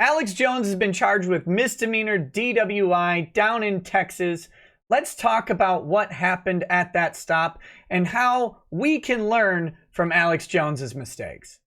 Alex Jones has been charged with misdemeanor DWI down in Texas. Let's talk about what happened at that stop and how we can learn from Alex Jones's mistakes.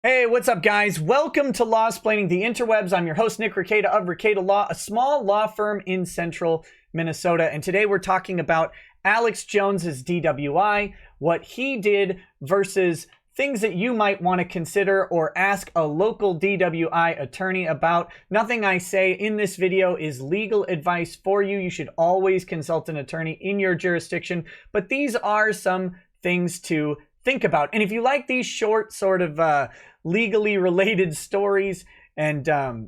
Hey, what's up, guys? Welcome to Lawsplaining the Interwebs. I'm your host, Nick Rekieta of Rekieta Law, a small law firm in central Minnesota. And today we're talking about Alex Jones's DWI, what he did versus things that you might want to consider or ask a local DWI attorney about. Nothing I say in this video is legal advice for you. You should always consult an attorney in your jurisdiction, but these are some things to think about. And if you like these short sort of legally related stories and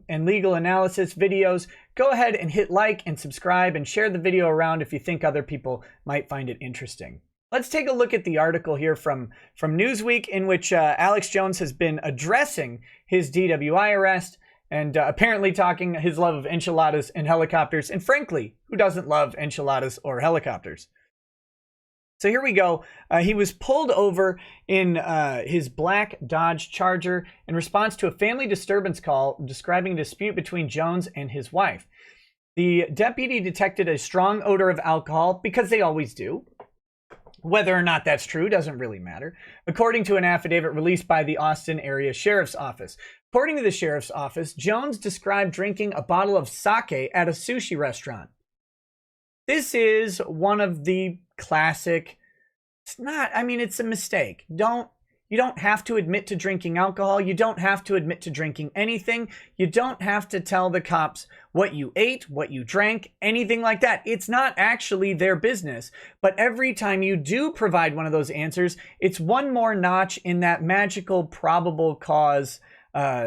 legal analysis videos, go ahead and hit like and subscribe and share the video around if you think other people might find it interesting. Let's take a look at the article here from Newsweek, in which Alex Jones has been addressing his DWI arrest and apparently talking his love of enchiladas and helicopters. And frankly, who doesn't love enchiladas or helicopters? So here we go. He was pulled over in his black Dodge Charger in response to a family disturbance call describing a dispute between Jones and his wife. The deputy detected a strong odor of alcohol, because they always do. Whether or not that's true doesn't really matter, according to an affidavit released by the Austin Area Sheriff's Office. According to the Sheriff's Office, Jones described drinking a bottle of sake at a sushi restaurant. This is one of the classic, it's a mistake. You don't have to admit to drinking alcohol. You don't have to admit to drinking anything. You don't have to tell the cops what you ate, what you drank, anything like that. It's not actually their business. But every time you do provide one of those answers, it's one more notch in that magical probable cause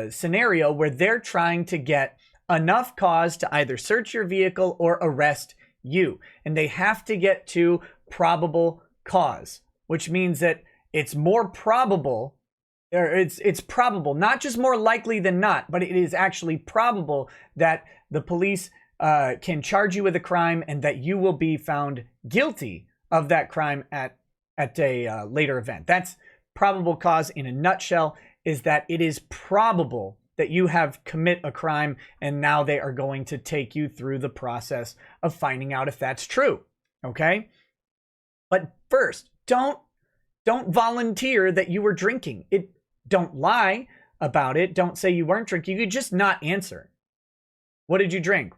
scenario where they're trying to get enough cause to either search your vehicle or arrest you. And they have to get to probable cause, which means that it's more probable, or it's probable, not just more likely than not, but it is actually probable that the police can charge you with a crime and that you will be found guilty of that crime at a later event. That's probable cause in a nutshell, is that it is probable that you have commit a crime, and now they are going to take you through the process of finding out if that's true. Okay? But first, don't volunteer that you were drinking. Don't lie about it. Don't say you weren't drinking. You could just not answer. What did you drink?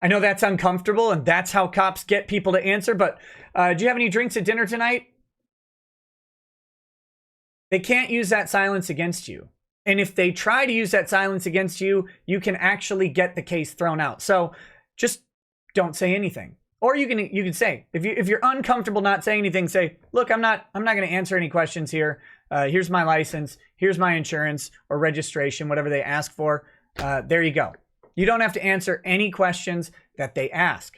I know that's uncomfortable and that's how cops get people to answer, but do you have any drinks at dinner tonight? They can't use that silence against you. And if they try to use that silence against you, you can actually get the case thrown out. So just don't say anything. Or you can say, if you're uncomfortable not saying anything, say, look, I'm not going to answer any questions here. Here's my license. Here's my insurance or registration, whatever they ask for. There you go. You don't have to answer any questions that they ask.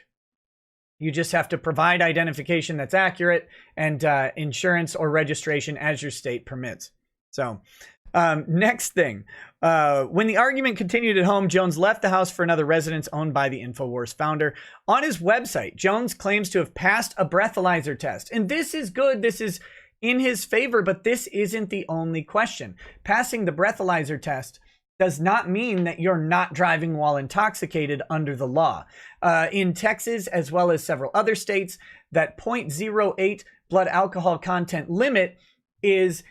You just have to provide identification that's accurate and insurance or registration as your state permits. So next thing, when the argument continued at home, Jones left the house for another residence owned by the InfoWars founder. On his website, Jones claims to have passed a breathalyzer test. And this is good. This is in his favor, but this isn't the only question. Passing the breathalyzer test does not mean that you're not driving while intoxicated under the law. In Texas, as well as several other states, that 0.08 blood alcohol content limit is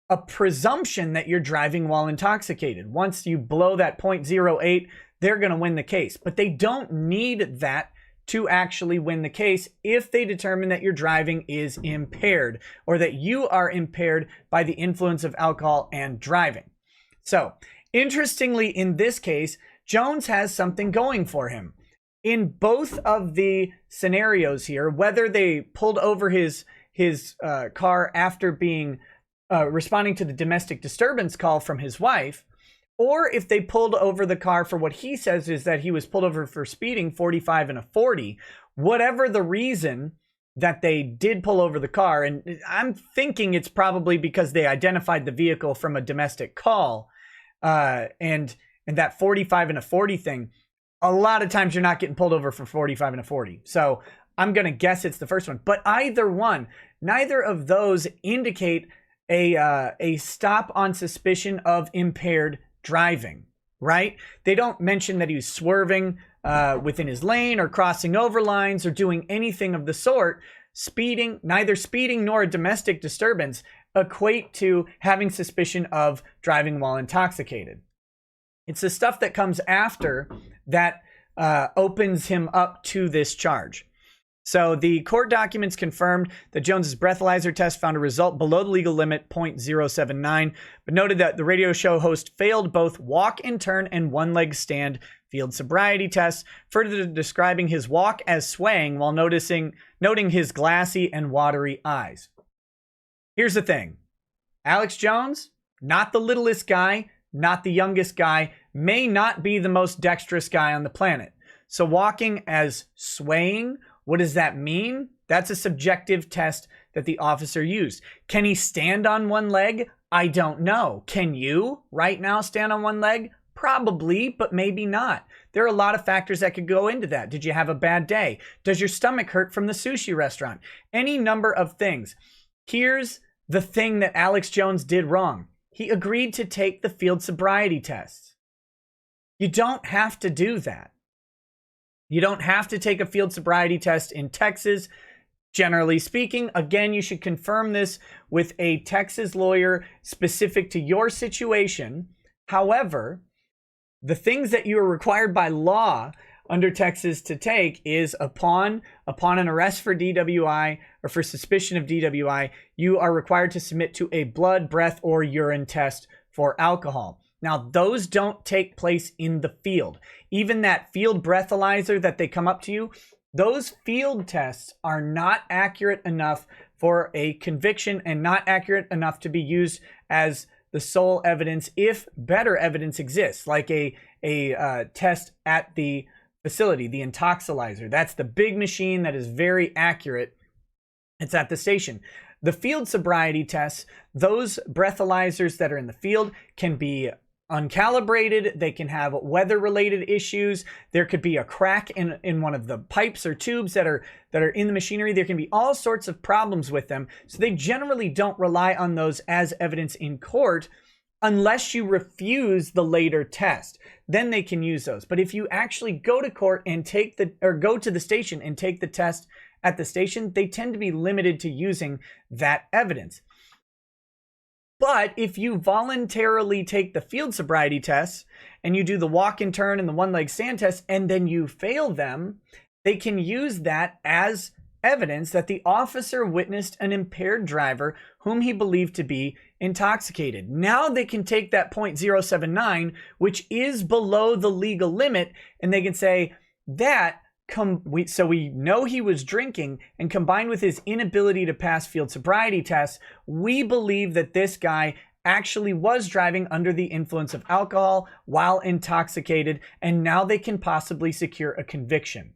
a presumption that you're driving while intoxicated. Once you blow that 0.08, they're going to win the case. But they don't need that to actually win the case if they determine that your driving is impaired or that you are impaired by the influence of alcohol and driving. So, interestingly, in this case, Jones has something going for him. In both of the scenarios here, whether they pulled over his car after being responding to the domestic disturbance call from his wife, or if they pulled over the car for what he says is that he was pulled over for speeding 45 and a 40, whatever the reason that they did pull over the car, and I'm thinking it's probably because they identified the vehicle from a domestic call, and that 45 and a 40 thing, a lot of times you're not getting pulled over for 45 and a 40. So I'm going to guess it's the first one. But either one, neither of those indicate a stop on suspicion of impaired driving, right? They don't mention that he was swerving within his lane or crossing over lines or doing anything of the sort. Speeding, neither speeding nor a domestic disturbance equate to having suspicion of driving while intoxicated. It's the stuff that comes after that opens him up to this charge. So the court documents confirmed that Jones's breathalyzer test found a result below the legal limit, 0.079, but noted that the radio show host failed both walk and turn and one-leg stand field sobriety tests, further describing his walk as swaying while noting his glassy and watery eyes. Here's the thing. Alex Jones, not the littlest guy, not the youngest guy, may not be the most dexterous guy on the planet. So walking as swaying, what does that mean? That's a subjective test that the officer used. Can he stand on one leg? I don't know. Can you right now stand on one leg? Probably, but maybe not. There are a lot of factors that could go into that. Did you have a bad day? Does your stomach hurt from the sushi restaurant? Any number of things. Here's the thing that Alex Jones did wrong. He agreed to take the field sobriety tests. You don't have to do that. You don't have to take a field sobriety test in Texas. Generally speaking, again, you should confirm this with a Texas lawyer specific to your situation. However, the things that you are required by law under Texas to take is upon an arrest for DWI or for suspicion of DWI, you are required to submit to a blood, breath, or urine test for alcohol. Now, those don't take place in the field. Even that field breathalyzer that they come up to you, those field tests are not accurate enough for a conviction and not accurate enough to be used as the sole evidence if better evidence exists, like a test at the facility, the intoxilyzer. That's the big machine that is very accurate. It's at the station. The field sobriety tests, those breathalyzers that are in the field can be uncalibrated. They can have weather-related issues. There could be a crack in one of the pipes or tubes that are in the machinery. There can be all sorts of problems with them. So they generally don't rely on those as evidence in court unless you refuse the later test. Then they can use those. But if you actually go to court and go to the station and take the test at the station, they tend to be limited to using that evidence. But if you voluntarily take the field sobriety tests and you do the walk and turn and the one-leg stand test and then you fail them, they can use that as evidence that the officer witnessed an impaired driver whom he believed to be intoxicated. Now they can take that 0.079, which is below the legal limit, and they can say that so we know he was drinking, and combined with his inability to pass field sobriety tests, we believe that this guy actually was driving under the influence of alcohol while intoxicated, and now they can possibly secure a conviction.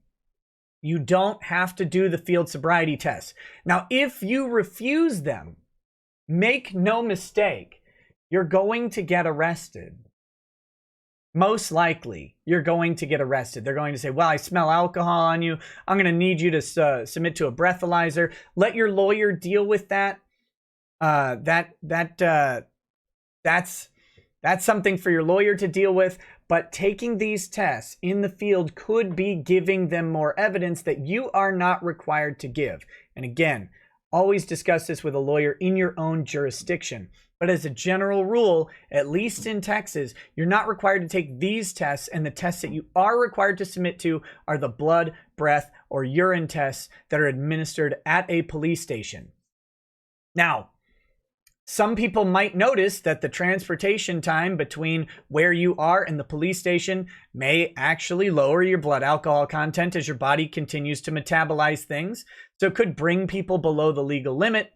You don't have to do the field sobriety tests. Now, if you refuse them, make no mistake, you're going to get arrested. Most likely, you're going to get arrested. They're going to say, well, I smell alcohol on you. I'm going to need you to submit to a breathalyzer. Let your lawyer deal with that. That's something for your lawyer to deal with. But taking these tests in the field could be giving them more evidence that you are not required to give. And again, always discuss this with a lawyer in your own jurisdiction. But as a general rule, at least in Texas, you're not required to take these tests, and the tests that you are required to submit to are the blood, breath, or urine tests that are administered at a police station. Now, some people might notice that the transportation time between where you are and the police station may actually lower your blood alcohol content as your body continues to metabolize things. So it could bring people below the legal limit.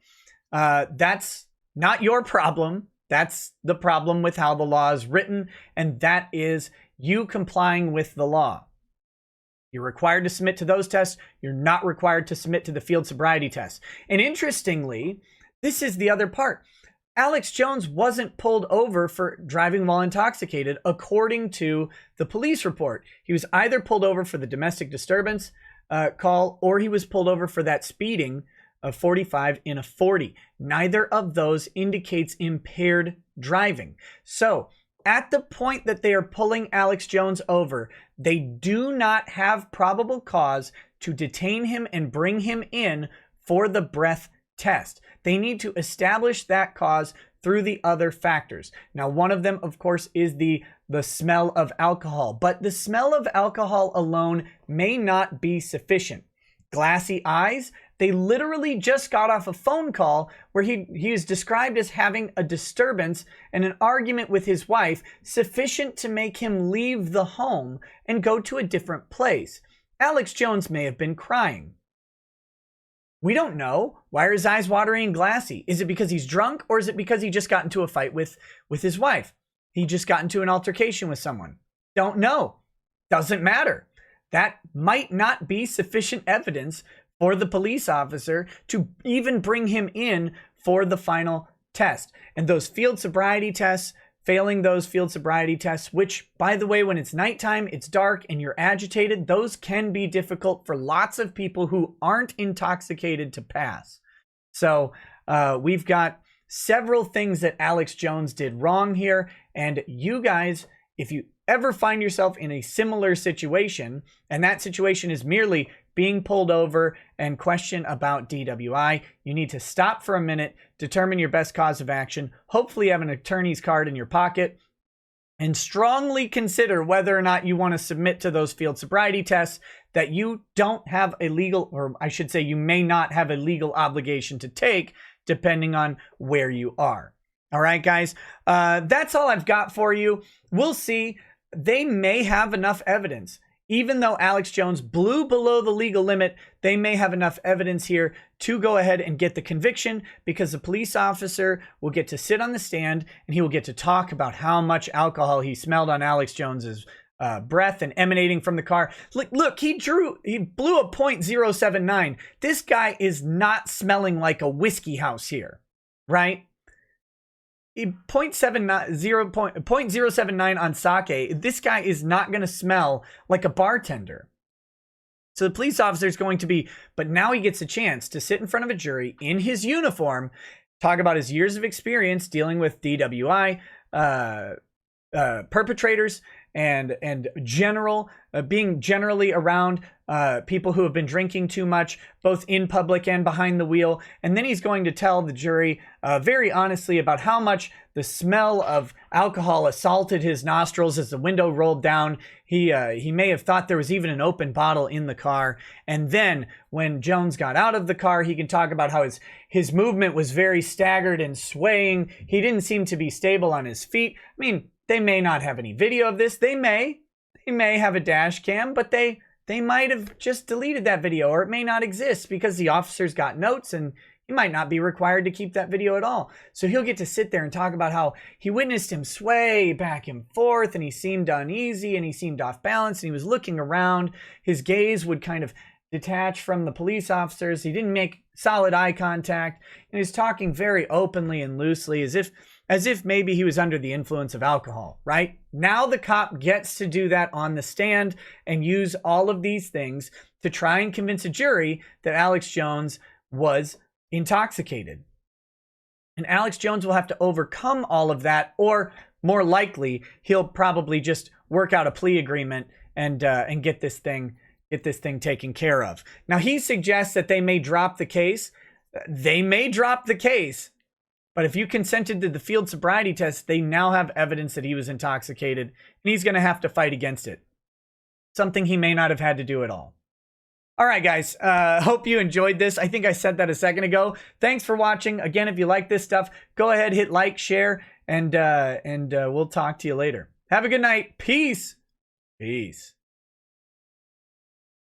That's not your problem. That's the problem with how the law is written, and that is you complying with the law. You're required to submit to those tests. You're not required to submit to the field sobriety test. And interestingly, this is the other part. Alex Jones wasn't pulled over for driving while intoxicated, according to the police report. He was either pulled over for the domestic disturbance call, or he was pulled over for that speeding of 45 in a 40. Neither of those indicates impaired driving. So at the point that they are pulling Alex Jones over, they do not have probable cause to detain him and bring him in for the breath test. They need to establish that cause through the other factors. Now, one of them, of course, is the smell of alcohol, but the smell of alcohol alone may not be sufficient. Glassy eyes, they literally just got off a phone call where he is described as having a disturbance and an argument with his wife sufficient to make him leave the home and go to a different place. Alex Jones may have been crying. We don't know. Why are his eyes watery and glassy? Is it because he's drunk, or is it because he just got into a fight with his wife? He just got into an altercation with someone. Don't know. Doesn't matter. That might not be sufficient evidence for the police officer to even bring him in for the final test. And those field sobriety tests, failing those field sobriety tests, which, by the way, when it's nighttime, it's dark, and you're agitated, those can be difficult for lots of people who aren't intoxicated to pass. So we've got several things that Alex Jones did wrong here. And you guys, if you ever find yourself in a similar situation, and that situation is merely being pulled over and question about DWI, you need to stop for a minute, determine your best cause of action, hopefully have an attorney's card in your pocket, and strongly consider whether or not you want to submit to those field sobriety tests that you don't have a legal, or I should say you may not have a legal obligation to take, depending on where you are. All right, guys, that's all I've got for you. We'll see. They may have enough evidence. Even though Alex Jones blew below the legal limit, they may have enough evidence here to go ahead and get the conviction, because the police officer will get to sit on the stand and he will get to talk about how much alcohol he smelled on Alex Jones's breath and emanating from the car. Look, he blew a .079. This guy is not smelling like a whiskey house here, right? 0.079 on sake. This guy is not going to smell like a bartender. So the police officer is going to be, but now he gets a chance to sit in front of a jury in his uniform, talk about his years of experience dealing with DWI perpetrators and being generally around people who have been drinking too much, both in public and behind the wheel. And then he's going to tell the jury very honestly about how much the smell of alcohol assaulted his nostrils as the window rolled down. He may have thought there was even an open bottle in the car. And then when Jones got out of the car, he can talk about how his movement was very staggered and swaying. He didn't seem to be stable on his feet. I mean, they may not have any video of this. They may have a dash cam, but they might have just deleted that video, or it may not exist because the officer's got notes and he might not be required to keep that video at all. So he'll get to sit there and talk about how he witnessed him sway back and forth, and he seemed uneasy and he seemed off balance and he was looking around. His gaze would kind of detach from the police officers. He didn't make solid eye contact, and he's talking very openly and loosely as if maybe he was under the influence of alcohol, right? Now the cop gets to do that on the stand and use all of these things to try and convince a jury that Alex Jones was intoxicated. And Alex Jones will have to overcome all of that, or more likely, he'll probably just work out a plea agreement and get this thing taken care of. Now, he suggests that they may drop the case. They may drop the case. But if you consented to the field sobriety test, they now have evidence that he was intoxicated, and he's going to have to fight against it. Something he may not have had to do at all. All right, guys. Hope you enjoyed this. I think I said that a second ago. Thanks for watching. Again, if you like this stuff, go ahead, hit like, share, and we'll talk to you later. Have a good night. Peace. Peace.